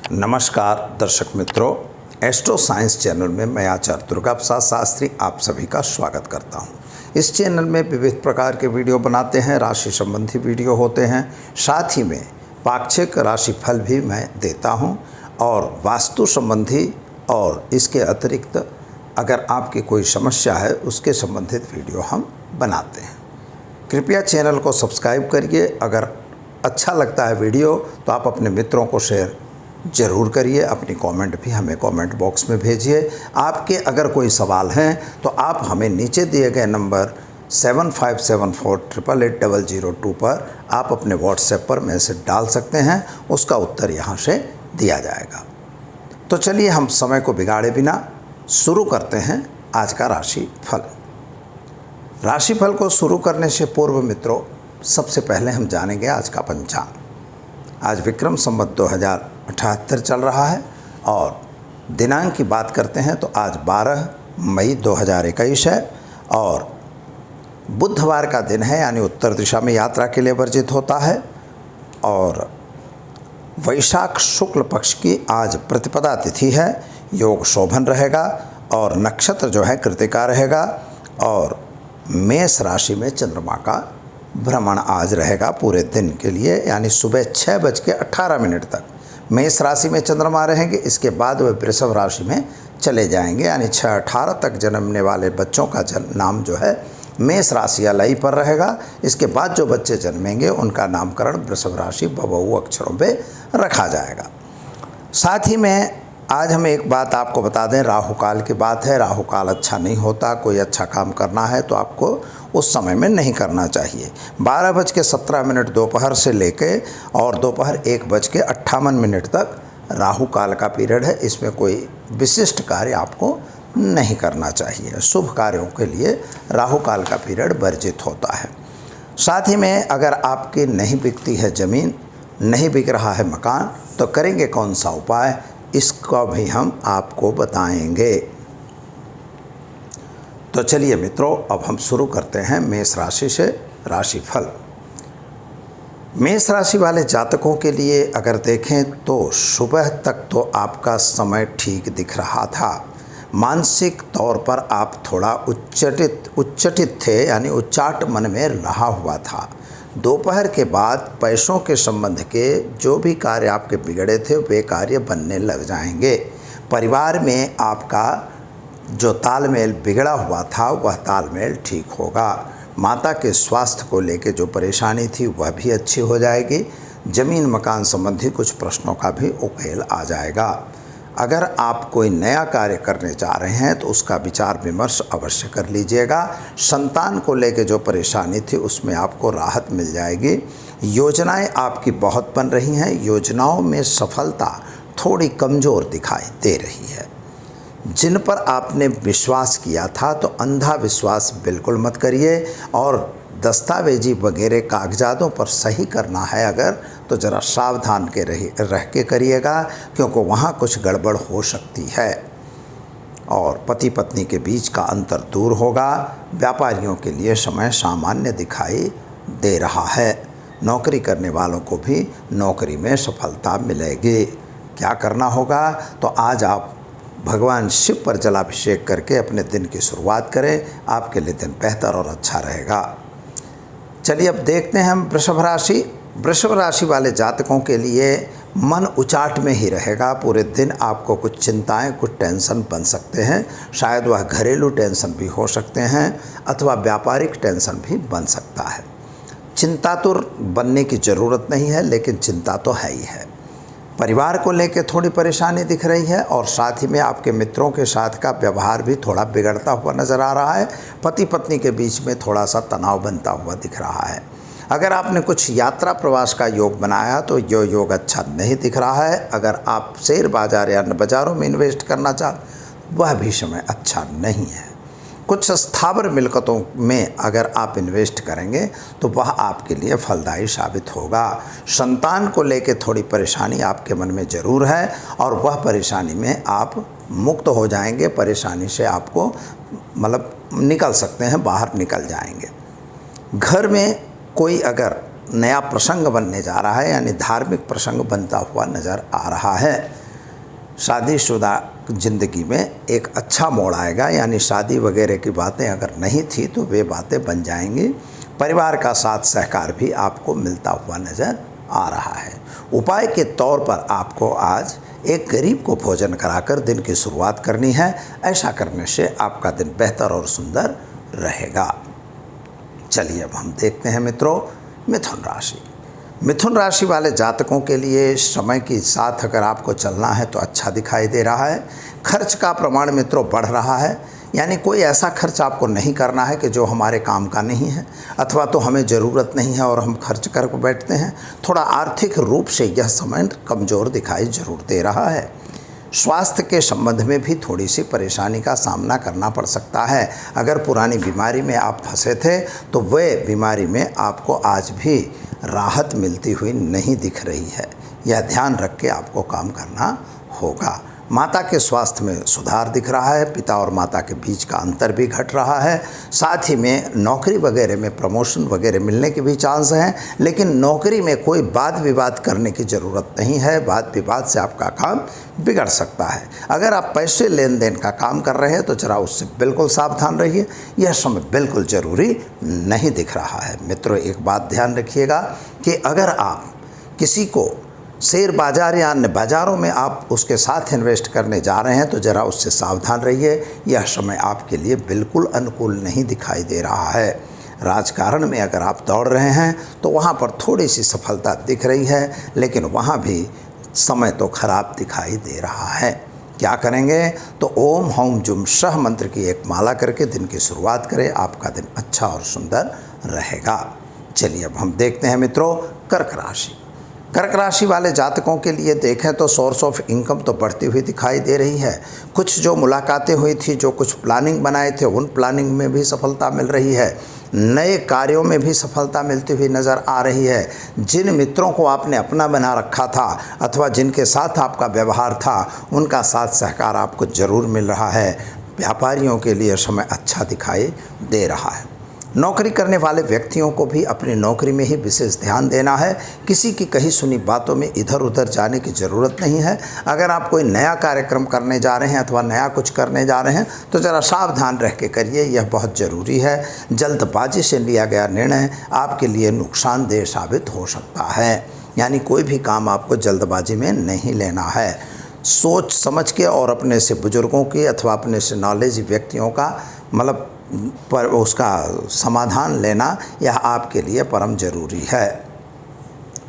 नमस्कार दर्शक मित्रों, एस्ट्रो साइंस चैनल में मैं आचार्य दुर्गा प्रसाद शास्त्री आप सभी का स्वागत करता हूं। इस चैनल में विविध प्रकार के वीडियो बनाते हैं, राशि संबंधी वीडियो होते हैं, साथ ही में पाक्षिक राशिफल भी मैं देता हूं और वास्तु संबंधी और इसके अतिरिक्त अगर आपकी कोई समस्या है उसके संबंधित वीडियो हम बनाते हैं। कृपया चैनल को सब्सक्राइब करिए। अगर अच्छा लगता है वीडियो तो आप अपने मित्रों को शेयर ज़रूर करिए। अपनी कमेंट भी हमें कमेंट बॉक्स में भेजिए। आपके अगर कोई सवाल हैं तो आप हमें नीचे दिए गए नंबर 7574888002 पर आप अपने व्हाट्सएप पर मैसेज डाल सकते हैं, उसका उत्तर यहाँ से दिया जाएगा। तो चलिए हम समय को बिगाड़े बिना शुरू करते हैं आज का राशिफल। राशिफल को शुरू करने से पूर्व मित्रों, सबसे पहले हम जानेंगे आज का पंचांग। आज विक्रम संवत 2078 चल रहा है और दिनांक की बात करते हैं तो आज 12 मई 2021 है और बुधवार का दिन है, यानी उत्तर दिशा में यात्रा के लिए वर्जित होता है। और वैशाख शुक्ल पक्ष की आज प्रतिपदा तिथि है। योग शोभन रहेगा और नक्षत्र जो है कृतिका रहेगा और मेष राशि में चंद्रमा का भ्रमण आज रहेगा पूरे दिन के लिए, यानी सुबह 6:18 तक मेष राशि में चंद्रमा रहेंगे। इसके बाद वे वृषभ राशि में चले जाएंगे, यानी 6:18 तक जन्मने वाले बच्चों का नाम जो है मेष राशि या लई पर रहेगा। इसके बाद जो बच्चे जन्मेंगे उनका नामकरण वृषभ राशि बबऊ अक्षरों पे रखा जाएगा। साथ ही में आज हम एक बात आपको बता दें, राहु काल की बात है। राहु काल अच्छा नहीं होता। कोई अच्छा काम करना है तो आपको उस समय में नहीं करना चाहिए। 12:17 दोपहर से लेके और दोपहर 1:58 तक राहु काल का पीरियड है। इसमें कोई विशिष्ट कार्य आपको नहीं करना चाहिए। शुभ कार्यों के लिए राहु काल का पीरियड वर्जित होता है। साथ ही में अगर आपकी नहीं बिकती है ज़मीन, नहीं बिक रहा है मकान, तो करेंगे कौन सा उपाय, इसका भी हम आपको बताएंगे। तो चलिए मित्रों, अब हम शुरू करते हैं मेष राशि से राशिफल। मेष राशि वाले जातकों के लिए अगर देखें तो सुबह तक तो आपका समय ठीक दिख रहा था। मानसिक तौर पर आप थोड़ा उच्चटित थे, यानी उच्चाट मन में रहा हुआ था। दोपहर के बाद पैसों के संबंध के जो भी कार्य आपके बिगड़े थे वे कार्य बनने लग जाएंगे। परिवार में आपका जो तालमेल बिगड़ा हुआ था वह तालमेल ठीक होगा। माता के स्वास्थ्य को लेकर जो परेशानी थी वह भी अच्छी हो जाएगी। ज़मीन मकान संबंधी कुछ प्रश्नों का भी उकेल आ जाएगा। अगर आप कोई नया कार्य करने जा रहे हैं तो उसका विचार विमर्श अवश्य कर लीजिएगा। संतान को लेकर जो परेशानी थी उसमें आपको राहत मिल जाएगी। योजनाएं आपकी बहुत बन रही हैं। योजनाओं में सफलता थोड़ी कमज़ोर दिखाई दे रही है। जिन पर आपने विश्वास किया था तो अंधा विश्वास बिल्कुल मत करिए और दस्तावेजी वगैरह कागजातों पर सही करना है अगर, तो ज़रा सावधान के रह के करिएगा, क्योंकि वहाँ कुछ गड़बड़ हो सकती है। और पति पत्नी के बीच का अंतर दूर होगा। व्यापारियों के लिए समय सामान्य दिखाई दे रहा है। नौकरी करने वालों को भी नौकरी में सफलता मिलेगी। क्या करना होगा, तो आज आप भगवान शिव पर जलाभिषेक करके अपने दिन की शुरुआत करें। आपके लिए दिन बेहतर और अच्छा रहेगा। चलिए अब देखते हैं हम वृषभ राशि। वृषभ राशि वाले जातकों के लिए मन उचाट में ही रहेगा। पूरे दिन आपको कुछ चिंताएं, कुछ टेंशन बन सकते हैं। शायद वह घरेलू टेंशन भी हो सकते हैं अथवा व्यापारिक टेंशन भी बन सकता है। चिंतातुर बनने की ज़रूरत नहीं है, लेकिन चिंता तो है ही है। परिवार को लेकर थोड़ी परेशानी दिख रही है और साथ ही में आपके मित्रों के साथ का व्यवहार भी थोड़ा बिगड़ता हुआ नज़र आ रहा है। पति पत्नी के बीच में थोड़ा सा तनाव बनता हुआ दिख रहा है। अगर आपने कुछ यात्रा प्रवास का योग बनाया तो ये योग अच्छा नहीं दिख रहा है। अगर आप शेयर बाज़ार या बाज़ारों में इन्वेस्ट करना चाहते, वह भी समय अच्छा नहीं है। कुछ स्थावर मिलकतों में अगर आप इन्वेस्ट करेंगे तो वह आपके लिए फलदायी साबित होगा। संतान को लेकर थोड़ी परेशानी आपके मन में ज़रूर है और वह परेशानी में आप मुक्त हो जाएंगे। परेशानी से आपको निकल सकते हैं, बाहर निकल जाएंगे। घर में कोई अगर नया प्रसंग बनने जा रहा है, यानी धार्मिक प्रसंग बनता हुआ नज़र आ रहा है। शादीशुदा ज़िंदगी में एक अच्छा मोड़ आएगा, यानी शादी वगैरह की बातें अगर नहीं थी तो वे बातें बन जाएंगी। परिवार का साथ सहकार भी आपको मिलता हुआ नज़र आ रहा है। उपाय के तौर पर आपको आज एक गरीब को भोजन कराकर दिन की शुरुआत करनी है। ऐसा करने से आपका दिन बेहतर और सुंदर रहेगा। चलिए अब हम देखते हैं मित्रों मिथुन राशि। मिथुन राशि वाले जातकों के लिए समय के साथ अगर आपको चलना है तो अच्छा दिखाई दे रहा है। खर्च का प्रमाण मित्रों बढ़ रहा है, यानी कोई ऐसा खर्च आपको नहीं करना है कि जो हमारे काम का नहीं है अथवा तो हमें ज़रूरत नहीं है और हम खर्च कर बैठते हैं। थोड़ा आर्थिक रूप से यह समय कमज़ोर दिखाई जरूर दे रहा है। स्वास्थ्य के संबंध में भी थोड़ी सी परेशानी का सामना करना पड़ सकता है। अगर पुरानी बीमारी में आप फंसे थे तो वह बीमारी में आपको आज भी राहत मिलती हुई नहीं दिख रही है। यह ध्यान रख के आपको काम करना होगा। माता के स्वास्थ्य में सुधार दिख रहा है। पिता और माता के बीच का अंतर भी घट रहा है। साथ ही में नौकरी वगैरह में प्रमोशन वगैरह मिलने के भी चांस हैं, लेकिन नौकरी में कोई वाद विवाद करने की ज़रूरत नहीं है। वाद विवाद से आपका काम बिगड़ सकता है। अगर आप पैसे लेन देन का काम कर रहे हैं तो ज़रा उससे बिल्कुल सावधान रहिए। यह समय बिल्कुल ज़रूरी नहीं दिख रहा है। मित्रों एक बात ध्यान रखिएगा कि अगर आप किसी को शेयर बाज़ार या अन्य बाज़ारों में आप उसके साथ इन्वेस्ट करने जा रहे हैं तो ज़रा उससे सावधान रहिए। यह समय आपके लिए बिल्कुल अनुकूल नहीं दिखाई दे रहा है। राजकारण में अगर आप दौड़ रहे हैं तो वहाँ पर थोड़ी सी सफलता दिख रही है, लेकिन वहाँ भी समय तो खराब दिखाई दे रहा है। क्या करेंगे तो ओम हौम जुम शह मंत्र की एक माला करके दिन की शुरुआत करें। आपका दिन अच्छा और सुंदर रहेगा। चलिए अब हम देखते हैं मित्रों कर्क राशि। कर्क राशि वाले जातकों के लिए देखें तो सोर्स ऑफ इनकम तो बढ़ती हुई दिखाई दे रही है। कुछ जो मुलाकातें हुई थी, जो कुछ प्लानिंग बनाए थे, उन प्लानिंग में भी सफलता मिल रही है। नए कार्यों में भी सफलता मिलती हुई नज़र आ रही है। जिन मित्रों को आपने अपना बना रखा था अथवा जिनके साथ आपका व्यवहार था, उनका साथ सहकार आपको ज़रूर मिल रहा है। व्यापारियों के लिए समय अच्छा दिखाई दे रहा है। नौकरी करने वाले व्यक्तियों को भी अपनी नौकरी में ही विशेष ध्यान देना है। किसी की कही सुनी बातों में इधर उधर जाने की ज़रूरत नहीं है। अगर आप कोई नया कार्यक्रम करने जा रहे हैं अथवा नया कुछ करने जा रहे हैं तो ज़रा सावधान रह के करिए, यह बहुत ज़रूरी है। जल्दबाजी से लिया गया निर्णय आपके लिए नुकसानदेह साबित हो सकता है, यानी कोई भी काम आपको जल्दबाजी में नहीं लेना है। सोच समझ के और अपने से बुज़ुर्गों की अथवा अपने से नॉलेज व्यक्तियों का मतलब पर उसका समाधान लेना यह आपके लिए परम ज़रूरी है।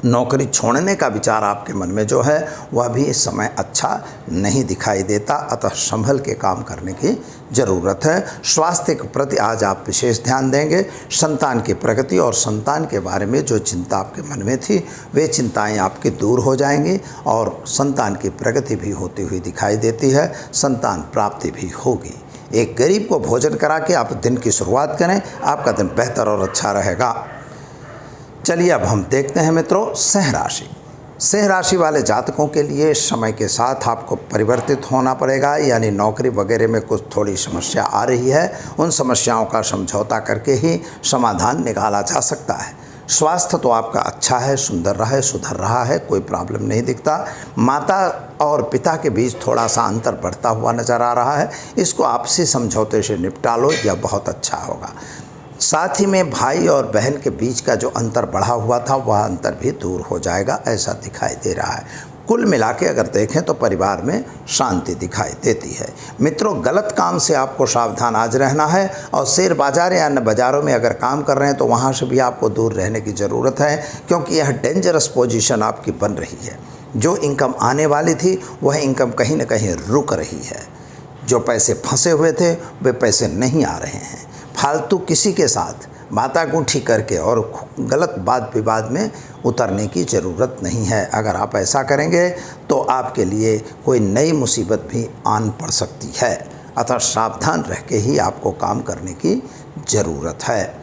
नौकरी छोड़ने का विचार आपके मन में जो है वह भी इस समय अच्छा नहीं दिखाई देता, अतः संभल के काम करने की ज़रूरत है। स्वास्थ्य के प्रति आज आप विशेष ध्यान देंगे। संतान की प्रगति और संतान के बारे में जो चिंता आपके मन में थी वे चिंताएं आपकी दूर हो जाएंगी और संतान की प्रगति भी होती हुई दिखाई देती है। संतान प्राप्ति भी होगी। एक गरीब को भोजन करा के आप दिन की शुरुआत करें, आपका दिन बेहतर और अच्छा रहेगा। चलिए अब हम देखते हैं मित्रों सिंह राशि। सिंह राशि वाले जातकों के लिए समय के साथ आपको परिवर्तित होना पड़ेगा, यानी नौकरी वगैरह में कुछ थोड़ी समस्या आ रही है। उन समस्याओं का समझौता करके ही समाधान निकाला जा सकता है। स्वास्थ्य तो आपका अच्छा है, सुंदर रहा है, सुधर रहा है, कोई प्रॉब्लम नहीं दिखता। माता और पिता के बीच थोड़ा सा अंतर बढ़ता हुआ नज़र आ रहा है। इसको आपसी समझौते से निपटा लो, यह बहुत अच्छा होगा। साथ ही में भाई और बहन के बीच का जो अंतर बढ़ा हुआ था वह अंतर भी दूर हो जाएगा, ऐसा दिखाई दे रहा है। कुल मिला के अगर देखें तो परिवार में शांति दिखाई देती है। मित्रों गलत काम से आपको सावधान आज रहना है और शेयर बाजार या अन्य बाज़ारों में अगर काम कर रहे हैं तो वहाँ से भी आपको दूर रहने की ज़रूरत है, क्योंकि यह डेंजरस पोजीशन आपकी बन रही है। जो इनकम आने वाली थी वह इनकम कहीं न कहीं रुक रही है। जो पैसे फंसे हुए थे वे पैसे नहीं आ रहे हैं। फालतू किसी के साथ मातागुंठी करके और गलत वाद विवाद में उतरने की ज़रूरत नहीं है। अगर आप ऐसा करेंगे तो आपके लिए कोई नई मुसीबत भी आन पड़ सकती है, अतः सावधान रह के ही आपको काम करने की ज़रूरत है।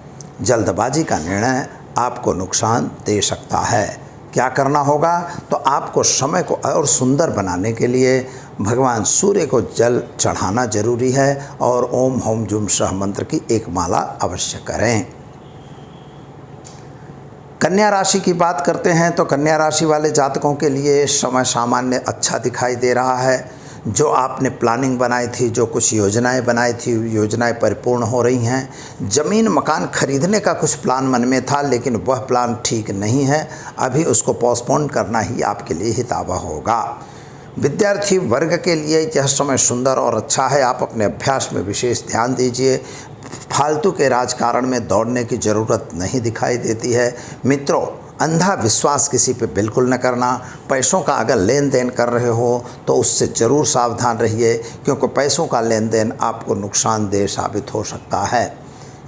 जल्दबाजी का निर्णय आपको नुकसान दे सकता है। क्या करना होगा तो आपको समय को और सुंदर बनाने के लिए भगवान सूर्य को जल चढ़ाना जरूरी है और ओम हौम जुम शह मंत्र की एक माला अवश्य करें। कन्या राशि की बात करते हैं तो कन्या राशि वाले जातकों के लिए समय सामान्य अच्छा दिखाई दे रहा है। जो आपने प्लानिंग बनाई थी, जो कुछ योजनाएं बनाई थी, योजनाएं परिपूर्ण हो रही हैं। ज़मीन मकान खरीदने का कुछ प्लान मन में था, लेकिन वह प्लान ठीक नहीं है। अभी उसको पोस्टपोन करना ही आपके लिए हितावह होगा। विद्यार्थी वर्ग के लिए यह समय सुंदर और अच्छा है। आप अपने अभ्यास में विशेष ध्यान दीजिए। फालतू के राजकारण में दौड़ने की ज़रूरत नहीं दिखाई देती है। मित्रों, अंधा विश्वास किसी पे बिल्कुल न करना। पैसों का अगर लेन देन कर रहे हो तो उससे ज़रूर सावधान रहिए, क्योंकि पैसों का लेन देन आपको नुकसानदेह साबित हो सकता है।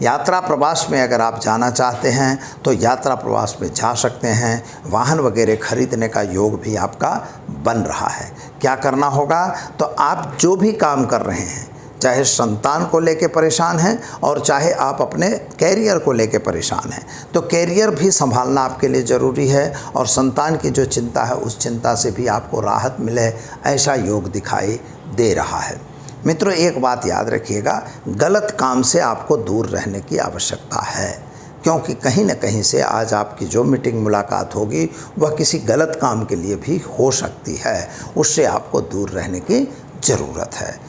यात्रा प्रवास में अगर आप जाना चाहते हैं तो यात्रा प्रवास में जा सकते हैं। वाहन वगैरह खरीदने का योग भी आपका बन रहा है। क्या करना होगा, तो आप जो भी काम कर रहे हैं, चाहे संतान को लेके परेशान हैं और चाहे आप अपने कैरियर को लेके परेशान हैं, तो कैरियर भी संभालना आपके लिए ज़रूरी है। और संतान की जो चिंता है, उस चिंता से भी आपको राहत मिले, ऐसा योग दिखाई दे रहा है। मित्रों, एक बात याद रखिएगा, गलत काम से आपको दूर रहने की आवश्यकता है, क्योंकि कहीं न कहीं से आज आपकी जो मीटिंग मुलाकात होगी वह किसी गलत काम के लिए भी हो सकती है। उससे आपको दूर रहने की ज़रूरत है।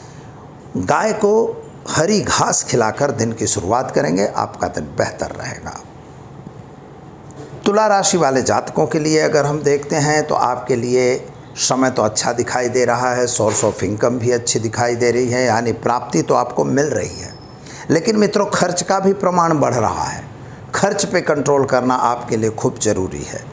गाय को हरी घास खिलाकर दिन की शुरुआत करेंगे, आपका दिन बेहतर रहेगा। तुला राशि वाले जातकों के लिए अगर हम देखते हैं तो आपके लिए समय तो अच्छा दिखाई दे रहा है। सोर्स ऑफ इनकम भी अच्छी दिखाई दे रही है, यानी प्राप्ति तो आपको मिल रही है। लेकिन मित्रों, खर्च का भी प्रमाण बढ़ रहा है। खर्च पे कंट्रोल करना आपके लिए खूब ज़रूरी है।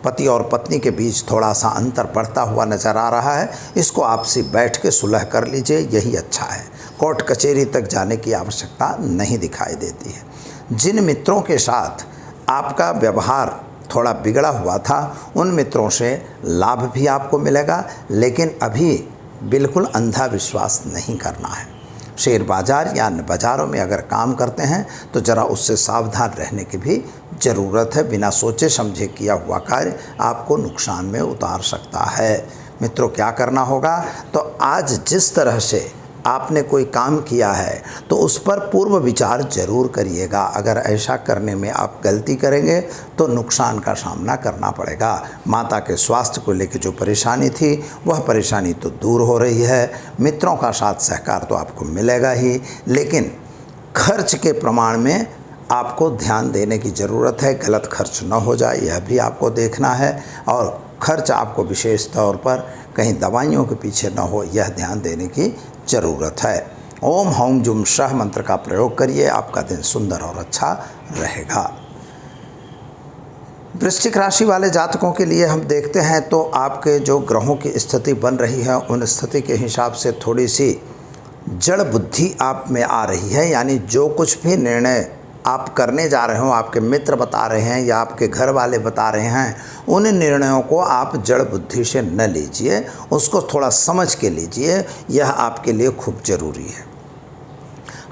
पति और पत्नी के बीच थोड़ा सा अंतर बढ़ता हुआ नज़र आ रहा है। इसको आपसे बैठ के सुलह कर लीजिए, यही अच्छा है। कोर्ट कचहरी तक जाने की आवश्यकता नहीं दिखाई देती है। जिन मित्रों के साथ आपका व्यवहार थोड़ा बिगड़ा हुआ था, उन मित्रों से लाभ भी आपको मिलेगा, लेकिन अभी बिल्कुल अंधा विश्वास नहीं करना है। शेयर बाज़ार या बाज़ारों में अगर काम करते हैं तो ज़रा उससे सावधान रहने की भी ज़रूरत है। बिना सोचे समझे किया हुआ कार्य आपको नुकसान में उतार सकता है। मित्रों, क्या करना होगा, तो आज जिस तरह से आपने कोई काम किया है तो उस पर पूर्व विचार जरूर करिएगा। अगर ऐसा करने में आप गलती करेंगे तो नुकसान का सामना करना पड़ेगा। माता के स्वास्थ्य को लेकर जो परेशानी थी, वह परेशानी तो दूर हो रही है। मित्रों का साथ सहकार तो आपको मिलेगा ही, लेकिन खर्च के प्रमाण में आपको ध्यान देने की ज़रूरत है। गलत खर्च न हो जाए, यह भी आपको देखना है। और खर्च आपको विशेष तौर पर कहीं दवाइयों के पीछे न हो, यह ध्यान देने की ज़रूरत है। ओम हौम जुम शह मंत्र का प्रयोग करिए, आपका दिन सुंदर और अच्छा रहेगा। वृश्चिक राशि वाले जातकों के लिए हम देखते हैं तो आपके जो ग्रहों की स्थिति बन रही है, उन स्थिति के हिसाब से थोड़ी सी जड़ बुद्धि आप में आ रही है। यानी जो कुछ भी निर्णय आप करने जा रहे हो, आपके मित्र बता रहे हैं या आपके घर वाले बता रहे हैं, उन निर्णयों को आप जड़ बुद्धि से न लीजिए, उसको थोड़ा समझ के लीजिए। यह आपके लिए खूब ज़रूरी है।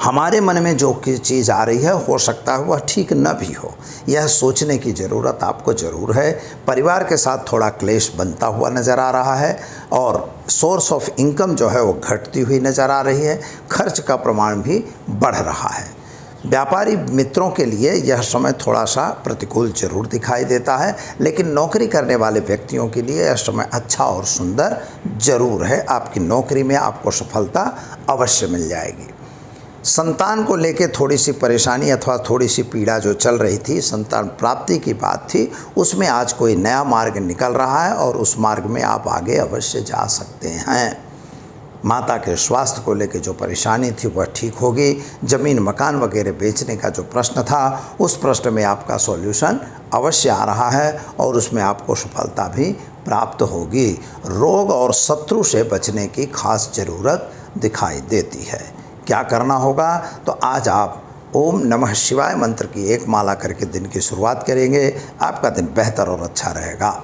हमारे मन में जो चीज़ आ रही है, हो सकता है वह ठीक न भी हो, यह सोचने की ज़रूरत आपको ज़रूर है। परिवार के साथ थोड़ा क्लेश बनता हुआ नज़र आ रहा है और सोर्स ऑफ इनकम जो है वो घटती हुई नज़र आ रही है। खर्च का प्रमाण भी बढ़ रहा है। व्यापारी मित्रों के लिए यह समय थोड़ा सा प्रतिकूल जरूर दिखाई देता है, लेकिन नौकरी करने वाले व्यक्तियों के लिए यह समय अच्छा और सुंदर जरूर है। आपकी नौकरी में आपको सफलता अवश्य मिल जाएगी। संतान को लेके थोड़ी सी परेशानी अथवा थोड़ी सी पीड़ा जो चल रही थी, संतान प्राप्ति की बात थी, उसमें आज कोई नया मार्ग निकल रहा है और उस मार्ग में आप आगे अवश्य जा सकते हैं। माता के स्वास्थ्य को लेकर जो परेशानी थी वह ठीक होगी। ज़मीन मकान वगैरह बेचने का जो प्रश्न था, उस प्रश्न में आपका सॉल्यूशन अवश्य आ रहा है और उसमें आपको सफलता भी प्राप्त होगी। रोग और शत्रु से बचने की खास ज़रूरत दिखाई देती है। क्या करना होगा, तो आज आप ओम नमः शिवाय मंत्र की एक माला करके दिन की शुरुआत करेंगे, आपका दिन बेहतर और अच्छा रहेगा।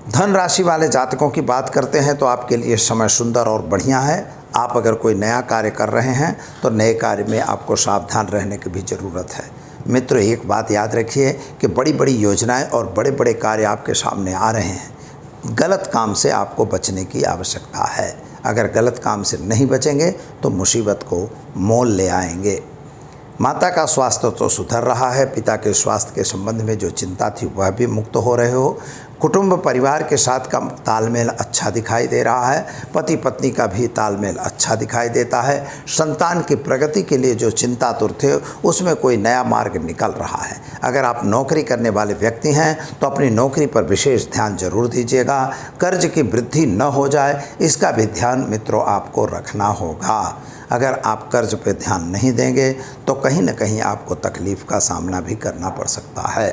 धन राशि वाले जातकों की बात करते हैं तो आपके लिए समय सुंदर और बढ़िया है। आप अगर कोई नया कार्य कर रहे हैं तो नए कार्य में आपको सावधान रहने की भी ज़रूरत है। मित्रों, एक बात याद रखिए कि बड़ी बड़ी योजनाएं और बड़े बड़े कार्य आपके सामने आ रहे हैं। गलत काम से आपको बचने की आवश्यकता है। अगर गलत काम से नहीं बचेंगे तो मुसीबत को मोल ले आएंगे। माता का स्वास्थ्य तो सुधर रहा है, पिता के स्वास्थ्य के संबंध में जो चिंता थी वह भी मुक्त हो रहे हो। कुटुंब परिवार के साथ का तालमेल अच्छा दिखाई दे रहा है। पति पत्नी का भी तालमेल अच्छा दिखाई देता है। संतान की प्रगति के लिए जो चिंतातुर थे उसमें कोई नया मार्ग निकल रहा है। अगर आप नौकरी करने वाले व्यक्ति हैं तो अपनी नौकरी पर विशेष ध्यान जरूर दीजिएगा। कर्ज की वृद्धि न हो जाए इसका भी ध्यान मित्रों आपको रखना होगा। अगर आप कर्ज पे ध्यान नहीं देंगे तो कहीं न कहीं आपको तकलीफ़ का सामना भी करना पड़ सकता है।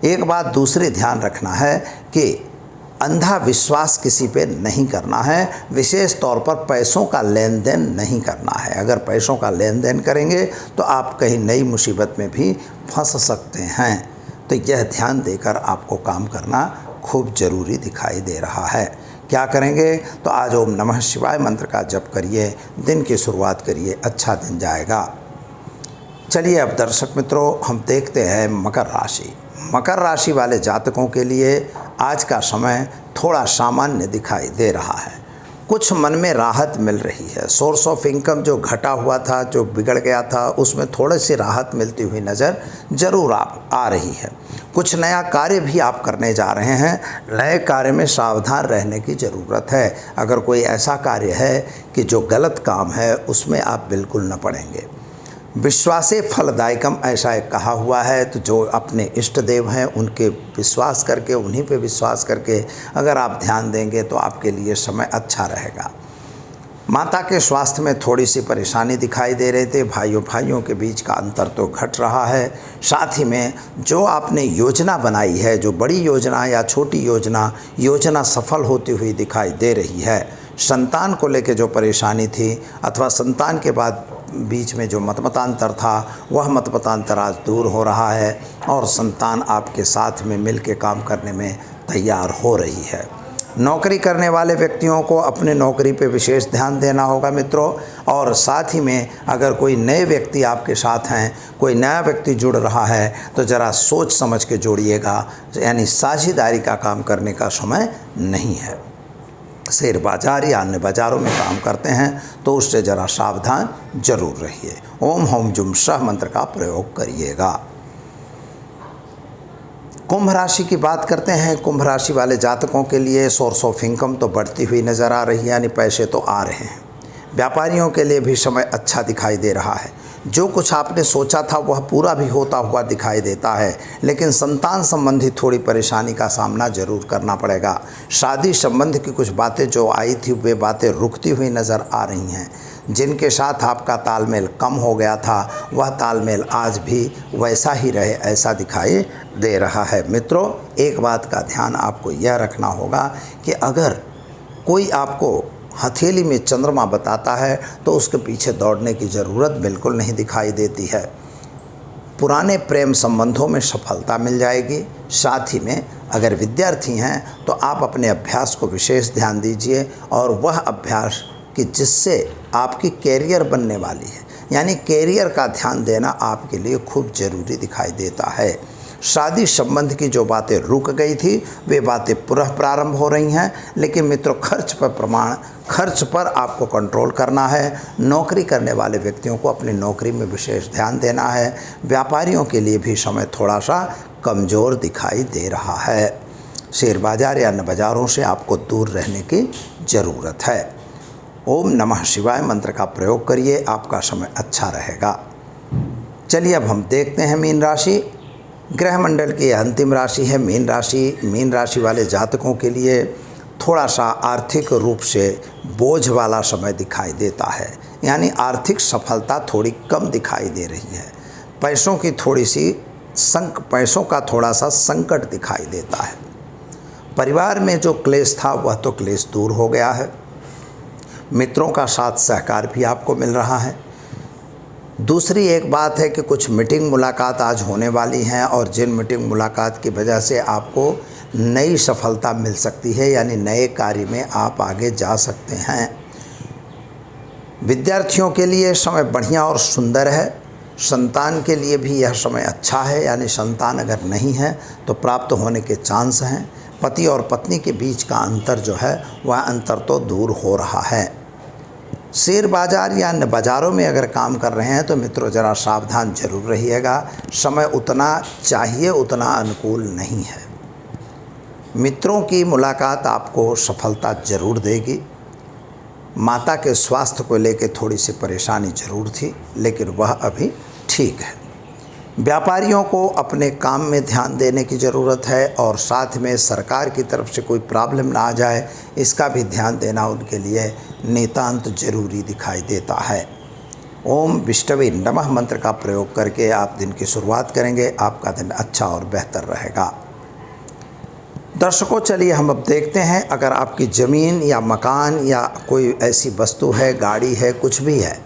एक बात दूसरी ध्यान रखना है कि अंधा विश्वास किसी पे नहीं करना है। विशेष तौर पर पैसों का लेन देन नहीं करना है। अगर पैसों का लेन देन करेंगे तो आप कहीं नई मुसीबत में भी फंस सकते हैं। तो यह ध्यान देकर आपको काम करना खूब ज़रूरी दिखाई दे रहा है। क्या करेंगे तो आज ओम नमः शिवाय मंत्र का जप करिए, दिन की शुरुआत करिए, अच्छा दिन जाएगा। चलिए अब दर्शक मित्रों हम देखते हैं मकर राशि। मकर राशि वाले जातकों के लिए आज का समय थोड़ा सामान्य दिखाई दे रहा है। कुछ मन में राहत मिल रही है। सोर्स ऑफ इनकम जो घटा हुआ था, जो बिगड़ गया था, उसमें थोड़ी सी राहत मिलती हुई नज़र जरूर आ रही है। कुछ नया कार्य भी आप करने जा रहे हैं। नए कार्य में सावधान रहने की ज़रूरत है। अगर कोई ऐसा कार्य है कि जो गलत काम है उसमें आप बिल्कुल न पड़ेंगे। विश्वासे फलदायकम ऐसा एक कहा हुआ है। तो जो अपने इष्ट देव हैं उनके विश्वास करके, उन्हीं पे विश्वास करके अगर आप ध्यान देंगे तो आपके लिए समय अच्छा रहेगा। माता के स्वास्थ्य में थोड़ी सी परेशानी दिखाई दे रहे थे। भाइयों के बीच का अंतर तो घट रहा है। साथ ही में जो आपने योजना बनाई है, जो बड़ी योजना या छोटी योजना सफल होती हुई दिखाई दे रही है। संतान को लेकर जो परेशानी थी अथवा संतान के बाद बीच में जो मतमतांतर था वह मतमतांतर आज दूर हो रहा है और संतान आपके साथ में मिल के काम करने में तैयार हो रही है। नौकरी करने वाले व्यक्तियों को अपने नौकरी पे विशेष ध्यान देना होगा मित्रों। और साथ ही में अगर कोई नए व्यक्ति आपके साथ हैं, कोई नया व्यक्ति जुड़ रहा है तो ज़रा सोच समझ के जोड़िएगा, यानी साझेदारी का काम करने का समय नहीं है। शेयर बाजार या अन्य बाज़ारों में काम करते हैं तो उससे ज़रा सावधान जरूर रहिए। ओम होम जुम सह मंत्र का प्रयोग करिएगा। कुंभ राशि की बात करते हैं। कुंभ राशि वाले जातकों के लिए सोर्स ऑफ इनकम तो बढ़ती हुई नज़र आ रही है, यानी पैसे तो आ रहे हैं। व्यापारियों के लिए भी समय अच्छा दिखाई दे रहा है। जो कुछ आपने सोचा था वह पूरा भी होता हुआ दिखाई देता है, लेकिन संतान संबंधी थोड़ी परेशानी का सामना जरूर करना पड़ेगा। शादी संबंध की कुछ बातें जो आई थी वे बातें रुकती हुई नज़र आ रही हैं। जिनके साथ आपका तालमेल कम हो गया था वह तालमेल आज भी वैसा ही रहे ऐसा दिखाई दे रहा है। मित्रों एक बात का ध्यान आपको यह रखना होगा कि अगर कोई आपको हथेली में चंद्रमा बताता है तो उसके पीछे दौड़ने की ज़रूरत बिल्कुल नहीं दिखाई देती है। पुराने प्रेम संबंधों में सफलता मिल जाएगी। साथ ही में अगर विद्यार्थी हैं तो आप अपने अभ्यास को विशेष ध्यान दीजिए और वह अभ्यास कि जिससे आपकी कैरियर बनने वाली है, यानी कैरियर का ध्यान देना आपके लिए खूब ज़रूरी दिखाई देता है। शादी संबंध की जो बातें रुक गई थी वे बातें पुनः प्रारंभ हो रही हैं, लेकिन मित्रों खर्च पर आपको कंट्रोल करना है। नौकरी करने वाले व्यक्तियों को अपनी नौकरी में विशेष ध्यान देना है। व्यापारियों के लिए भी समय थोड़ा सा कमज़ोर दिखाई दे रहा है। शेयर बाजार या अन्य बाज़ारों से आपको दूर रहने की ज़रूरत है। ओम नमः शिवाय मंत्र का प्रयोग करिए, आपका समय अच्छा रहेगा। चलिए अब हम देखते हैं मीन राशि। ग्रह मंडल की अंतिम राशि है मीन राशि। मीन राशि वाले जातकों के लिए थोड़ा सा आर्थिक रूप से बोझ वाला समय दिखाई देता है, यानी आर्थिक सफलता थोड़ी कम दिखाई दे रही है। पैसों का थोड़ा सा संकट दिखाई देता है। परिवार में जो क्लेश था वह तो क्लेश दूर हो गया है। मित्रों का साथ सहकार भी आपको मिल रहा है। दूसरी एक बात है कि कुछ मीटिंग मुलाकात आज होने वाली हैं और जिन मीटिंग मुलाकात की वजह से आपको नई सफलता मिल सकती है, यानी नए कार्य में आप आगे जा सकते हैं। विद्यार्थियों के लिए समय बढ़िया और सुंदर है। संतान के लिए भी यह समय अच्छा है, यानी संतान अगर नहीं है तो प्राप्त होने के चांस हैं। पति और पत्नी के बीच का अंतर जो है वह अंतर तो दूर हो रहा है। शेयर बाज़ार या अन्य बाज़ारों में अगर काम कर रहे हैं तो मित्रों ज़रा सावधान जरूर रहिएगा। समय उतना चाहिए उतना अनुकूल नहीं है। मित्रों की मुलाकात आपको सफलता ज़रूर देगी। माता के स्वास्थ्य को लेकर थोड़ी सी परेशानी ज़रूर थी, लेकिन वह अभी ठीक है। व्यापारियों को अपने काम में ध्यान देने की ज़रूरत है और साथ में सरकार की तरफ से कोई प्रॉब्लम ना आ जाए, इसका भी ध्यान देना उनके लिए नितांत जरूरी दिखाई देता है। ओम विष्णवे नमः मंत्र का प्रयोग करके आप दिन की शुरुआत करेंगे, आपका दिन अच्छा और बेहतर रहेगा। दर्शकों, चलिए हम अब देखते हैं, अगर आपकी ज़मीन या मकान या कोई ऐसी वस्तु है, गाड़ी है, कुछ भी है,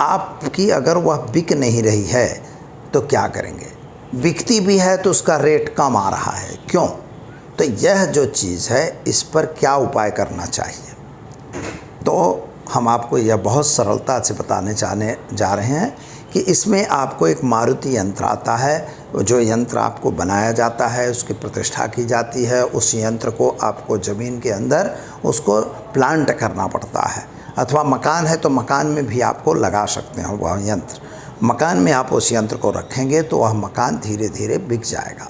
आपकी अगर वह बिक नहीं रही है तो क्या करेंगे। बिकती भी है तो उसका रेट कम आ रहा है, क्यों? तो यह जो चीज़ है, इस पर क्या उपाय करना चाहिए, तो हम आपको यह बहुत सरलता से बताने जा रहे हैं कि इसमें आपको एक मारुति यंत्र आता है। जो यंत्र आपको बनाया जाता है, उसकी प्रतिष्ठा की जाती है। उस यंत्र को आपको ज़मीन के अंदर उसको प्लांट करना पड़ता है, अथवा मकान है तो मकान में भी आपको लगा सकते हैं वह यंत्र। मकान में आप उस यंत्र को रखेंगे तो वह मकान धीरे धीरे बिक जाएगा।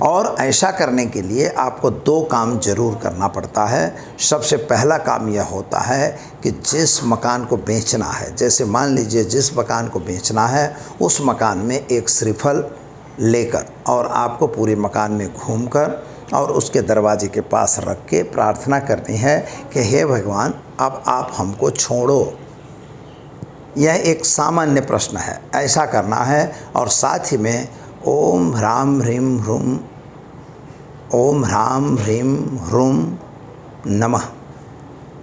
और ऐसा करने के लिए आपको दो काम ज़रूर करना पड़ता है। सबसे पहला काम यह होता है कि जिस मकान को बेचना है, जैसे मान लीजिए जिस मकान को बेचना है उस मकान में एक श्रीफल लेकर और आपको पूरे मकान में घूमकर और उसके दरवाजे के पास रख के प्रार्थना करनी है कि हे भगवान, अब आप हमको छोड़ो। यह एक सामान्य प्रश्न है, ऐसा करना है। और साथ ही में ओम ह्राम ह्रीम ह्रूम, ओम ह्राम ह्रीम ह्रूम नमः,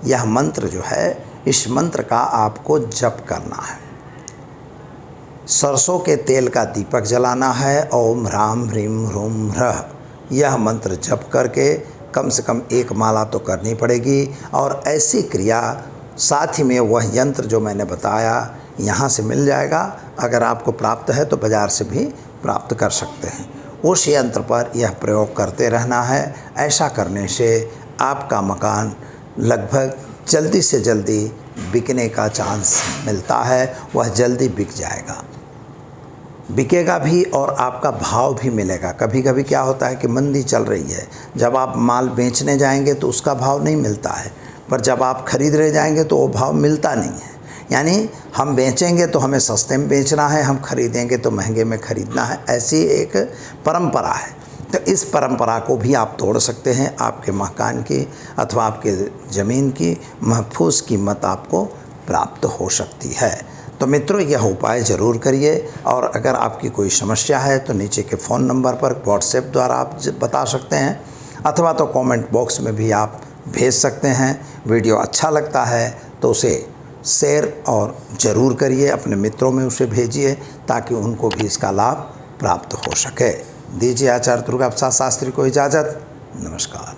यह मंत्र जो है, इस मंत्र का आपको जप करना है। सरसों के तेल का दीपक जलाना है। ओम ह्राम ह्रीम ह्रूम ह्रः, यह मंत्र जप करके कम से कम एक माला तो करनी पड़ेगी। और ऐसी क्रिया साथ ही में वह यंत्र जो मैंने बताया यहाँ से मिल जाएगा। अगर आपको प्राप्त है तो बाज़ार से भी प्राप्त कर सकते हैं। उस यंत्र पर यह प्रयोग करते रहना है। ऐसा करने से आपका मकान लगभग जल्दी से जल्दी बिकने का चांस मिलता है, वह जल्दी बिक जाएगा, बिकेगा भी और आपका भाव भी मिलेगा। कभी कभी क्या होता है कि मंदी चल रही है, जब आप माल बेचने जाएंगे तो उसका भाव नहीं मिलता है, पर जब आप खरीद रहे जाएंगे तो वो भाव मिलता नहीं है। यानी हम बेचेंगे तो हमें सस्ते में बेचना है, हम खरीदेंगे तो महंगे में खरीदना है, ऐसी एक परंपरा है। तो इस परंपरा को भी आप तोड़ सकते हैं। आपके मकान की अथवा आपके ज़मीन की महफूज कीमत आपको प्राप्त हो सकती है। तो मित्रों, यह उपाय ज़रूर करिए। और अगर आपकी कोई समस्या है तो नीचे के फ़ोन नंबर पर व्हाट्सएप द्वारा आप बता सकते हैं, अथवा तो कमेंट बॉक्स में भी आप भेज सकते हैं। वीडियो अच्छा लगता है तो उसे शेयर और ज़रूर करिए, अपने मित्रों में उसे भेजिए ताकि उनको भी इसका लाभ प्राप्त हो सके। दीजिए आचार्य दुर्गा प्रसाद शास्त्री को इजाज़त। नमस्कार।